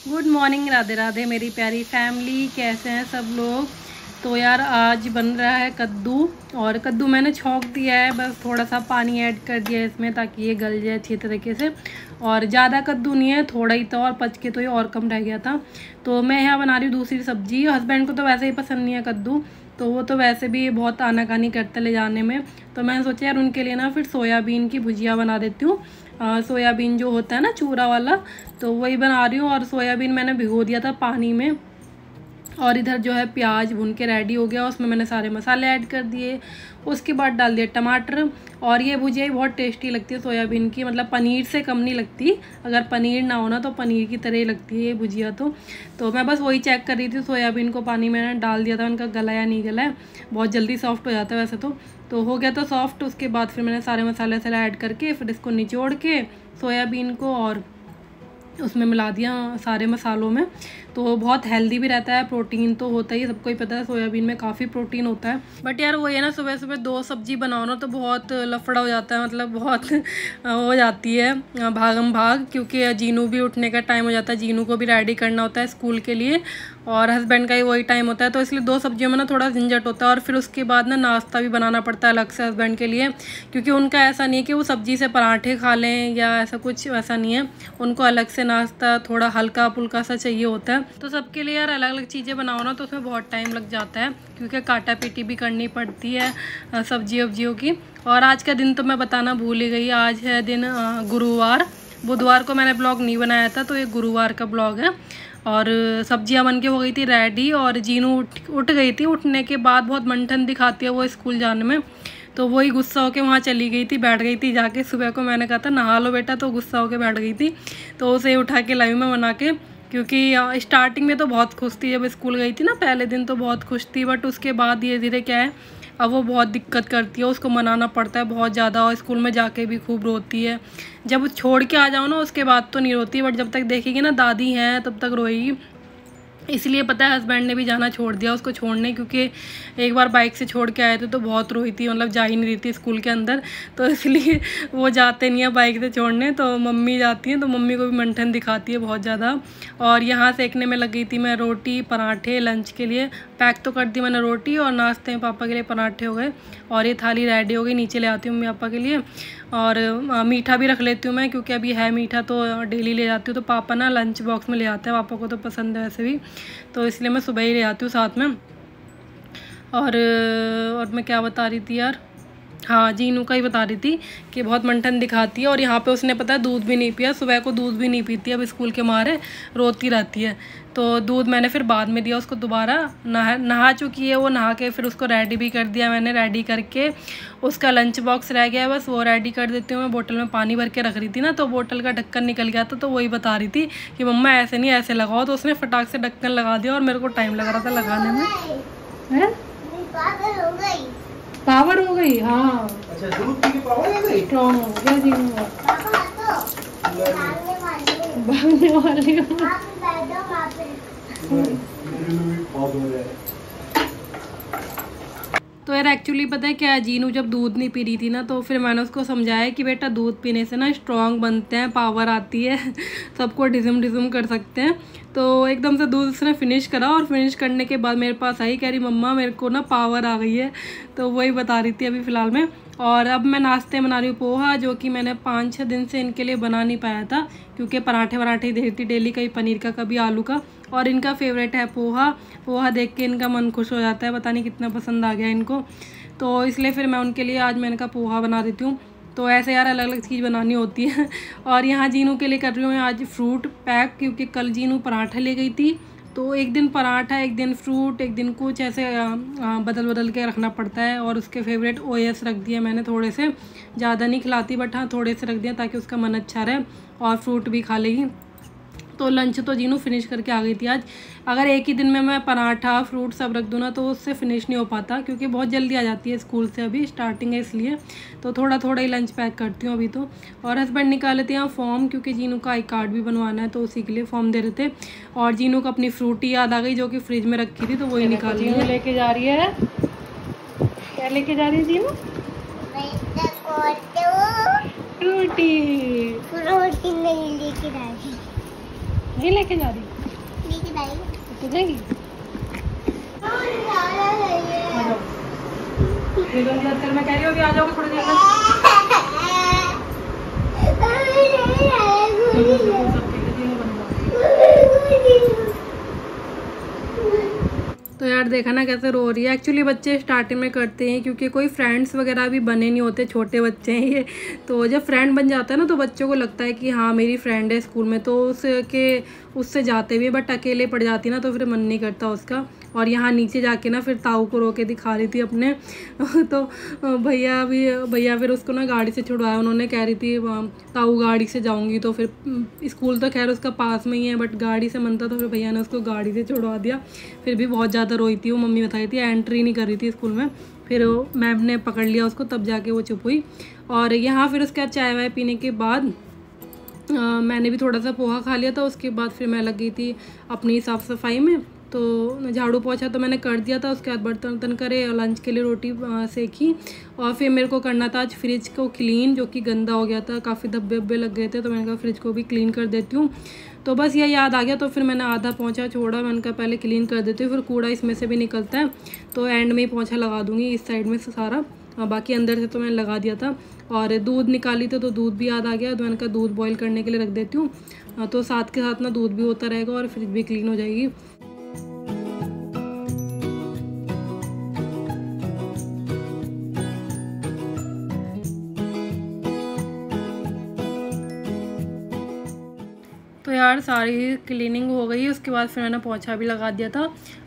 Good morning, Radhe Radhe मेरी प्यारी family, कैसे हैं सब लोग। तो यार आज बन रहा है कद्दू, और कद्दू मैंने छौंक दिया है, बस थोड़ा सा पानी ऐड कर दिया है इसमें ताकि ये गल जाए अच्छी तरीके से। और ज़्यादा कद्दू नहीं है, थोड़ा ही था और पच के तो ये और कम रह गया था। तो मैं यहाँ बना रही हूँ दूसरी सब्जी। हस्बैंड को तो वैसे ही पसंद नहीं है कद्दू, तो वो तो वैसे भी बहुत आनाकानी करते ले जाने में। तो मैंने सोचा यार उनके लिए ना फिर सोयाबीन की भुजिया बना देती हूँ। सोयाबीन जो होता है ना चूरा वाला, तो वही बना रही हूँ। और सोयाबीन मैंने भिगो दिया था पानी में, और इधर जो है प्याज भून के रेडी हो गया, उसमें मैंने सारे मसाले ऐड कर दिए। उसके बाद डाल दिए टमाटर। और ये भुजिया बहुत टेस्टी लगती है सोयाबीन की, मतलब पनीर से कम नहीं लगती। अगर पनीर ना हो ना तो पनीर की तरह ही लगती है ये भुजिया। तो मैं बस वही चेक कर रही थी, सोयाबीन को पानी में डाल दिया था, उनका गला या नहीं गला है। बहुत जल्दी सॉफ्ट हो जाता है वैसे तो हो गया तो सॉफ्ट। उसके बाद फिर मैंने सारे मसाले ऐड करके फिर इसको निचोड़ के सोयाबीन को और उसमें मिला दिया सारे मसालों में। तो बहुत हेल्दी भी रहता है, प्रोटीन तो होता ही, सबको ही पता है सोयाबीन में काफ़ी प्रोटीन होता है। बट यार वो ये ना सुबह सुबह दो सब्जी बनाओ ना तो बहुत लफड़ा हो जाता है, मतलब बहुत हो जाती है भागम भाग, क्योंकि जीनू भी उठने का टाइम हो जाता है, जीनू को भी रेडी करना होता है स्कूल के लिए, और हस्बैंड का ही वही टाइम होता है। तो इसलिए दो सब्जियों में ना थोड़ा झंझट होता है। और फिर उसके बाद ना नाश्ता भी बनाना पड़ता है अलग से हस्बैंड के लिए, क्योंकि उनका ऐसा नहीं है कि वो सब्जी से पराठे खा लें या ऐसा कुछ, वैसा नहीं है। उनको अलग से नाश्ता थोड़ा हल्का फुल्का सा चाहिए होता है। तो सबके लिए यार अलग अलग चीज़ें बनाओ ना तो उसमें बहुत टाइम लग जाता है, क्योंकि काटा पीटी भी करनी पड़ती है सब्जी वब्जियों की। और आज का दिन तो मैं बताना भूल ही गई, आज है दिन गुरुवार। बुधवार को मैंने ब्लॉग नहीं बनाया था, तो ये गुरुवार का ब्लॉग है। और सब्जियां बन के हो गई थी रेडी, और जीनू उठ गई थी। उठने के बाद बहुत मंठन दिखाती है वो स्कूल जाने में, तो वही गुस्सा होकर वहाँ चली गई थी, बैठ गई थी जाके। सुबह को मैंने कहा था नहा लो बेटा, तो गुस्सा होकर बैठ गई थी। तो उसे उठा के लाई मैं बना के, क्योंकि स्टार्टिंग में तो बहुत खुश थी जब स्कूल गई थी ना, पहले दिन तो बहुत खुश थी। बट उसके बाद धीरे धीरे क्या है, अब वो बहुत दिक्कत करती है, उसको मनाना पड़ता है बहुत ज़्यादा, और स्कूल में जाके भी खूब रोती है। जब छोड़ के आ जाओ ना उसके बाद तो नहीं रोती, बट जब तक देखेगी ना दादी हैं तब तक रोएगी। इसलिए पता है हस्बैंड ने भी जाना छोड़ दिया उसको छोड़ने, क्योंकि एक बार बाइक से छोड़ के आए थे तो बहुत रोई थी, मतलब जा ही नहीं रही थी स्कूल के अंदर। तो इसलिए वो जाते नहीं है बाइक से छोड़ने, तो मम्मी जाती हैं। तो मम्मी को भी मंठन दिखाती है बहुत ज़्यादा। और यहाँ सेकने में लग गई थी मैं रोटी पराठे लंच के लिए। पैक तो कर दी मैंने रोटी, और नाश्ते में पापा के लिए पराठे हो गए, और ये थाली रेडी हो गई। नीचे ले आती हूँ मम्मी पापा के लिए। और मीठा भी रख लेती हूँ मैं, क्योंकि अभी है मीठा तो डेली ले जाती हूँ। तो पापा ना लंच बॉक्स में ले आते हैं, पापा को तो पसंद है वैसे भी, तो इसलिए मैं सुबह ही ले आती हूँ साथ में। और मैं क्या बता रही थी यार, हाँ जीनू का ही बता रही थी कि बहुत मंठन दिखाती है। और यहाँ पे उसने पता है दूध भी नहीं पिया, सुबह को दूध भी नहीं पीती, अब स्कूल के मारे रोती रहती है। तो दूध मैंने फिर बाद में दिया उसको दोबारा। नहा चुकी है वो, नहा के फिर उसको रेडी भी कर दिया मैंने। रेडी करके उसका लंच बॉक्स रह गया है, बस वो रेडी कर देती हूँ मैं। बोतल में पानी भर के रख रही थी ना, तो बोतल का ढक्कन निकल गया था, तो वही बता रही थी कि मम्मा ऐसे नहीं ऐसे लगाओ। तो उसने फटाक से ढक्कन लगा दिया, और मेरे को टाइम लग रहा था लगाने में। है पावर हो गई, हाँ। अच्छा दूध की पावर हो गई, स्ट्रॉन्ग हो गया जी। भागने वाली तो यार एक्चुअली पता है क्या, जीनू जब दूध नहीं पी रही थी ना, तो फिर मैंने उसको समझाया कि बेटा दूध पीने से ना स्ट्रॉन्ग बनते हैं, पावर आती है, सबको डिज़म डिज़म कर सकते हैं। तो एकदम से दूध उसने फिनिश करा, और फिनिश करने के बाद मेरे पास आई, कह रही मम्मा मेरे को ना पावर आ गई है। तो वही बता रही थी अभी फ़िलहाल में। और अब मैं नाश्ते बना रही हूँ पोहा, जो कि मैंने 5-6 दिन से इनके लिए बना नहीं पाया था, क्योंकि पराठे वराठे ही देती डेली, कभी पनीर का कभी आलू का। और इनका फेवरेट है पोहा। पोहा देख के इनका मन खुश हो जाता है, पता नहीं कितना पसंद आ गया इनको। तो इसलिए फिर मैं उनके लिए आज मैंने कहा पोहा बना देती हूँ। तो ऐसे यार अलग अलग चीज़ बनानी होती है। और यहाँ जीनू के लिए कर रही हूँ मैं आज फ्रूट पैक, क्योंकि कल जीनू पराठा ले गई थी, तो एक दिन पराठा, एक दिन फ्रूट, एक दिन कुछ, ऐसे बदल बदल के रखना पड़ता है। और उसके फेवरेट ओएस रख दिए मैंने, थोड़े से, ज़्यादा नहीं खिलाती बट हाँ थोड़े से रख दिया ताकि उसका मन अच्छा रहे, और फ्रूट भी खा लेगी। तो लंच तो जीनू फिनिश करके आ गई थी आज। अगर एक ही दिन में मैं पराठा फ्रूट सब रख दूँ ना तो उससे फिनिश नहीं हो पाता, क्योंकि बहुत जल्दी आ जाती है स्कूल से, अभी स्टार्टिंग है इसलिए। तो थोड़ा थोड़ा ही लंच पैक करती हूँ अभी तो। और हस्बैंड निकाले थे यहाँ फॉर्म, क्योंकि जीनू का आई कार्ड भी बनवाना है, तो उसी के लिए फॉर्म दे रहे थे। और जीनू को अपनी फ्रूटी याद आ गई, जो कि फ्रिज में रखी थी, तो वही निकाल जीनू लेके जा रही है। क्या लेके जा रही है जीनू? फ्रूटी। फ्रूटी नहीं लेके जा रही, नहीं लेके जा रही? लेके जाएगी? मैं कह रही हूँ अभी आ जाओगे थोड़ी देर में। तो यार देखा ना कैसे रो रही है। एक्चुअली बच्चे स्टार्टिंग में करते हैं क्योंकि कोई फ्रेंड्स वगैरह भी बने नहीं होते, छोटे बच्चे हैं ये। तो जब फ्रेंड बन जाता है ना तो बच्चों को लगता है कि हाँ मेरी फ्रेंड है स्कूल में, तो उससे जाते भी, बट अकेले पड़ जाती ना तो फिर मन नहीं करता उसका। और यहाँ नीचे जाके ना फिर ताऊ को रो के दिखा रही थी अपने तो भैया फिर उसको ना गाड़ी से छुड़वाया उन्होंने। कह रही थी ताऊ गाड़ी से जाऊँगी, तो फिर स्कूल तो खैर उसका पास में ही है बट गाड़ी से मन था तो फिर भैया ने उसको गाड़ी से छुड़वा दिया। फिर भी बहुत ज़्यादा रोई थी वो, मम्मी बताई थी, एंट्री नहीं कर रही थी स्कूल में। फिर मैम ने पकड़ लिया उसको, तब जाके वो चुप हुई। और यहाँ फिर उसके बाद चाय वाय पीने के बाद मैंने भी थोड़ा सा पोहा खा लिया था। उसके बाद फिर मैं लगी थी अपनी साफ़ सफाई में, तो झाड़ू पोछा तो मैंने कर दिया था। उसके बाद बर्तन वर्तन करे, लंच के लिए रोटी सेकी। और फिर मेरे को करना था आज फ्रिज को क्लीन, जो कि गंदा हो गया था, काफ़ी धब्बे वब्बे लग गए थे, तो मैंने कहा फ्रिज को भी क्लीन कर देती हूँ। तो बस यह याद आ गया, तो फिर मैंने आधा पोंछा छोड़ा, मैंने कहा पहले क्लीन कर देती हूँ, फिर कूड़ा इसमें से भी निकलता है तो एंड में ही पोंछा लगा दूँगी इस साइड में से सारा। बाकी अंदर से तो मैंने लगा दिया था। और दूध निकाली थी तो दूध भी याद आ गया, तो मैंने कहा दूध बॉईल करने के लिए रख देती हूँ, तो साथ के साथ ना दूध भी होता रहेगा और फ्रिज भी क्लीन हो जाएगी। तो यार सारी क्लीनिंग हो गई, उसके बाद फिर मैंने पोंछा भी लगा दिया था।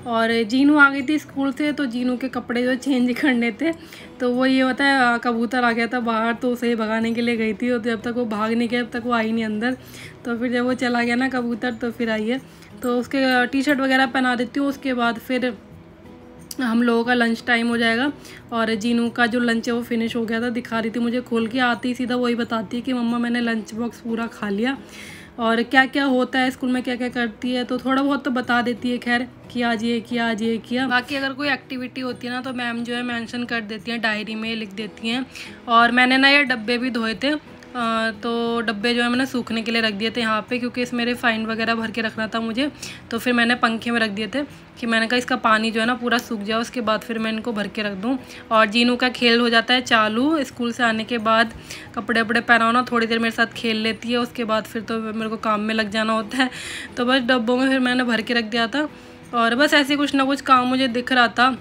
और जीनू आ गई थी स्कूल से, तो जीनू के कपड़े जो चेंज करने थे, तो वो ये होता है कबूतर आ गया था बाहर, तो उसे भगाने के लिए गई थी। और जब तक वो भाग नहीं गया तब तक वो आई नहीं अंदर। तो फिर जब वो चला गया ना कबूतर, तो फिर आई है, तो उसके टी शर्ट वगैरह पहना देती हूँ। उसके बाद फिर हम लोगों का लंच टाइम हो जाएगा। और जीनू का जो लंच है वो फिनिश हो गया था, दिखा रही थी मुझे खोल के, आती सीधा वही बताती है कि मम्मा मैंने लंच बॉक्स पूरा खा लिया। और क्या क्या होता है स्कूल में, क्या क्या करती है, तो थोड़ा बहुत तो बता देती है, खैर कि आज ये किया, आज ये किया। बाकी अगर कोई एक्टिविटी होती है ना तो मैम जो है मेंशन कर देती हैं, डायरी में लिख देती हैं। और मैंने ना ये डब्बे भी धोए थे, तो डब्बे जो है मैंने सूखने के लिए रख दिए थे यहाँ पे, क्योंकि इसमें रिफाइन वगैरह भर के रखना था मुझे। तो फिर मैंने पंखे में रख दिए थे कि मैंने कहा इसका पानी जो है ना पूरा सूख जाए, उसके बाद फिर मैं इनको भर के रख दूँ। और जीनू का खेल हो जाता है चालू, स्कूल से आने के बाद कपड़े वपड़े पहनाओ ना, थोड़ी देर मेरे साथ खेल लेती है, उसके बाद फिर तो मेरे को काम में लग जाना होता है। तो बस डब्बों में फिर मैंने भर के रख दिया था। और बस ऐसे कुछ ना कुछ काम मुझे दिख रहा था,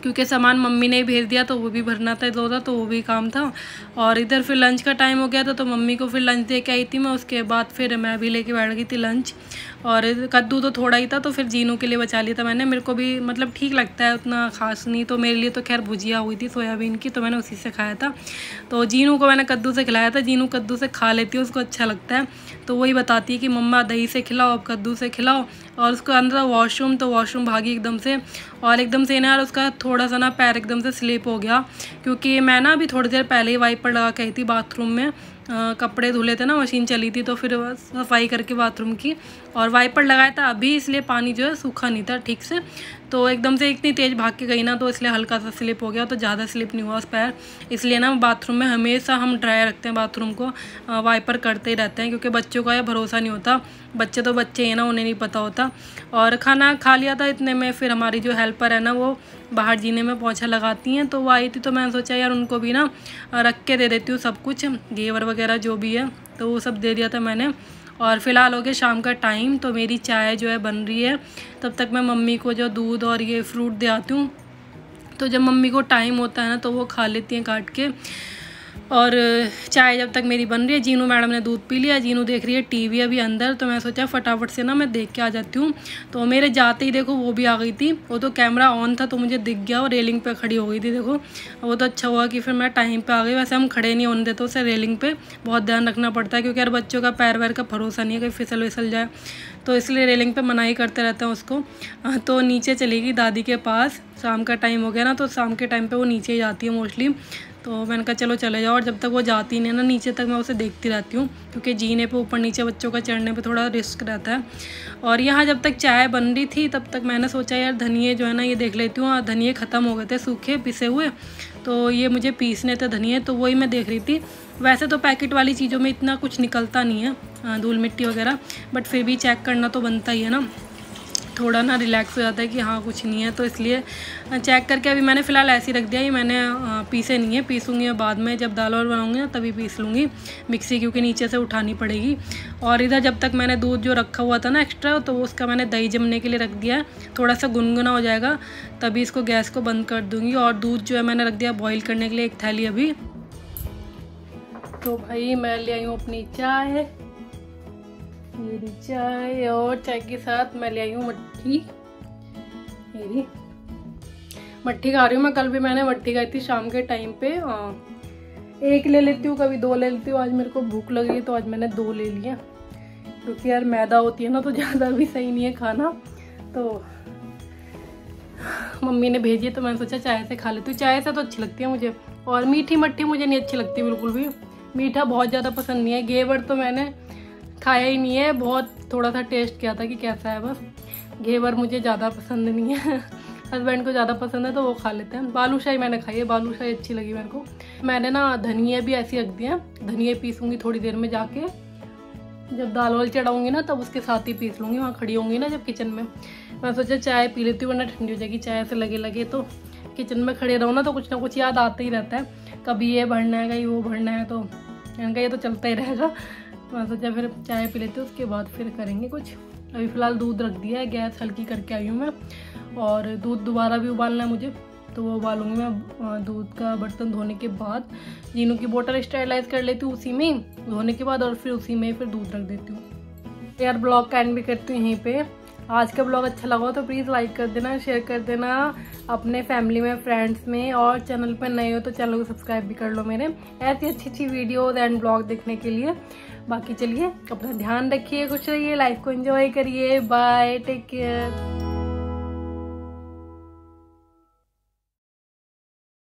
क्योंकि सामान मम्मी ने भेज दिया तो वो भी भरना था इधर, तो वो भी काम था। और इधर फिर लंच का टाइम हो गया था, तो मम्मी को फिर लंच दे के आई थी मैं। उसके बाद फिर मैं भी लेके बैठ गई थी लंच। और कद्दू तो थोड़ा ही था, तो फिर जीनू के लिए बचा लिया था मैंने। मेरे को भी मतलब ठीक लगता है, उतना खास नहीं, तो मेरे लिए तो खैर भुजिया हुई थी सोयाबीन की, तो मैंने उसी से खाया था। तो जीनू को मैंने कद्दू से खिलाया था, जीनू कद्दू से खा लेती है, उसको अच्छा लगता है। तो वही बताती है कि मम्मा दही से खिलाओ, अब कद्दू से खिलाओ। और उसको अंदर वॉशरूम, तो वॉशरूम भागी एकदम से, और एकदम से ना यार उसका थोड़ा सा ना पैर एकदम से स्लिप हो गया, क्योंकि मैं ना अभी थोड़ी देर पहले ही वाइपर लगा के आई थी बाथरूम में। कपड़े धुले थे ना, मशीन चली थी, तो फिर सफाई करके बाथरूम की, और वाइपर लगाया था अभी, इसलिए पानी जो है सूखा नहीं था ठीक से। तो एकदम से इतनी तेज़ भाग के गई ना, तो इसलिए हल्का सा स्लिप हो गया, तो ज़्यादा स्लिप नहीं हुआ उस पैर। इसलिए ना बाथरूम में हमेशा हम ड्राई रखते हैं बाथरूम को, वाइपर करते ही रहते हैं, क्योंकि बच्चों का यह भरोसा नहीं होता। बच्चे तो बच्चे हैं ना, उन्हें नहीं पता होता। और खाना खा लिया था इतने में, फिर हमारी जो हेल्पर है ना वो बाहर जीने में पोंछा लगाती हैं, तो वो आई थी, तो मैंने सोचा यार उनको भी ना रख के दे देती हूँ सब कुछ, घेवर वगैरह जो भी है, तो वो सब दे दिया था मैंने। और फ़िलहाल हो गया शाम का टाइम, तो मेरी चाय जो है बन रही है। तब तक मैं मम्मी को जो दूध और ये फ्रूट दे आती हूँ, तो जब मम्मी को टाइम होता है ना तो वो खा लेती हैं काट के। और चाय जब तक मेरी बन रही है, जीनू मैडम ने दूध पी लिया, जीनू देख रही है टीवी अभी अंदर, तो मैं सोचा फटाफट से ना मैं देख के आ जाती हूँ। तो मेरे जाते ही देखो वो भी आ गई थी, वो तो कैमरा ऑन था तो मुझे दिख गया, और रेलिंग पे खड़ी हो गई थी देखो। वो तो अच्छा हुआ कि फिर मैं टाइम पे आ गई, वैसे हम खड़े नहीं होने देते उसे रेलिंग पे, बहुत ध्यान रखना पड़ता है, क्योंकि यार बच्चों का पैर वैर का भरोसा नहीं है, कहीं फिसल विसल जाए, तो इसलिए रेलिंग पे मनाही करते रहते हैं उसको। तो नीचे चली गई दादी के पास, शाम का टाइम हो गया ना, तो शाम के टाइम पे वो नीचे ही जाती है मोस्टली, तो मैंने कहा चलो चले जाओ। और जब तक वो जाती नहीं ना नीचे तक, मैं उसे देखती रहती हूँ, क्योंकि जीने पे ऊपर नीचे बच्चों का चढ़ने पे थोड़ा रिस्क रहता है। और यहाँ जब तक चाय बन रही थी तब तक मैंने सोचा यार धनिये जो है ना ये देख लेती हूँ, धनिये ख़त्म हो गए थे सूखे पिसे हुए, तो ये मुझे पीसने थे धनिये, तो वही मैं देख रही थी। वैसे तो पैकेट वाली चीज़ों में इतना कुछ निकलता नहीं है, धूल मिट्टी वगैरह, बट फिर भी चेक करना तो बनता ही है ना, थोड़ा ना रिलैक्स हो जाता है कि हाँ कुछ नहीं है, तो इसलिए चेक करके अभी मैंने फ़िलहाल ऐसे ही रख दिया। ये मैंने पीसे नहीं है, पीसूँगी बाद में जब दाल और बनाऊँगी ना तभी पीस लूँगी मिक्सी, क्योंकि नीचे से उठानी पड़ेगी। और इधर जब तक मैंने दूध जो रखा हुआ था ना एक्स्ट्रा, तो उसका मैंने दही जमने के लिए रख दिया है, थोड़ा सा गुनगुना हो जाएगा तभी इसको गैस को बंद कर दूँगी। और दूध जो है मैंने रख दिया बॉईल करने के लिए 1 थैली अभी। तो भाई मैं ले आई हूँ अपनी चाय, मेरी चाय, और चाय के साथ मैं ले आई हूँ मट्ठी। मेरी मट्ठी खा रही हूँ मैं, कल भी मैंने मट्ठी खाई थी शाम के टाइम पे। 1 ले लेती हूँ, कभी 2 ले लेती हूँ। आज मेरे को भूख लगी है तो आज मैंने 2 ले लिया, क्योंकि यार मैदा होती है ना तो ज़्यादा भी सही नहीं है खाना। तो मम्मी ने भेजी है तो मैंने सोचा चाय से खा लेती हूँ, चाय से तो अच्छी लगती है मुझे। और मीठी मट्ठी मुझे नहीं अच्छी लगती बिल्कुल भी, मीठा बहुत ज़्यादा पसंद नहीं है। घेवर तो मैंने खाया ही नहीं है, बहुत थोड़ा सा टेस्ट किया था कि कैसा है, बस। घेवर मुझे ज़्यादा पसंद नहीं है हस्बैंड को ज़्यादा पसंद है तो वो खा लेते हैं। बालूशाही मैंने खाई है, बालूशाही अच्छी लगी मेरे को। मैंने ना धनिया भी ऐसी रख दिया, धनिया पीसूँगी थोड़ी देर में जाके, जब दाल वाल चढ़ाऊँगी ना तब उसके साथ ही पीस लूँगी, वहाँ खड़ी होंगी ना जब किचन में। मैं सोचा चाय पी लेती हूँ वरना ठंडी हो जाएगी, चाय से लगे लगे तो किचन में खड़े रहो ना तो कुछ ना कुछ याद आता ही रहता है, कभी ये भरना है कहीं वो भरना है, तो इनका ये तो चलता ही रहेगा। मैं सोचा फिर चाय पी लेते हैं, उसके बाद फिर करेंगे कुछ। अभी फ़िलहाल दूध रख दिया है, गैस हल्की करके आई हूँ मैं, और दूध दोबारा भी उबालना है मुझे, तो वो उबालूँगी मैं दूध का बर्तन धोने के बाद। जीनू की बोतल स्टेरिलाइज कर लेती हूँ उसी में धोने के बाद, और फिर उसी में फिर दूध रख देती हूँ। यार ब्लॉग का एंड भी करती हूँ यहीं पे। आज का ब्लॉग अच्छा लगा तो प्लीज़ लाइक कर देना, शेयर कर देना अपने फैमिली में, फ्रेंड्स में, और चैनल पर नए हो तो चैनल को सब्सक्राइब भी कर लो मेरे, ऐसी अच्छी अच्छी वीडियोज़ एंड ब्लॉग देखने के लिए। बाकी चलिए अपना ध्यान रखिए, खुश रहिए, लाइफ को एंजॉय करिए, बाय, टेक केयर।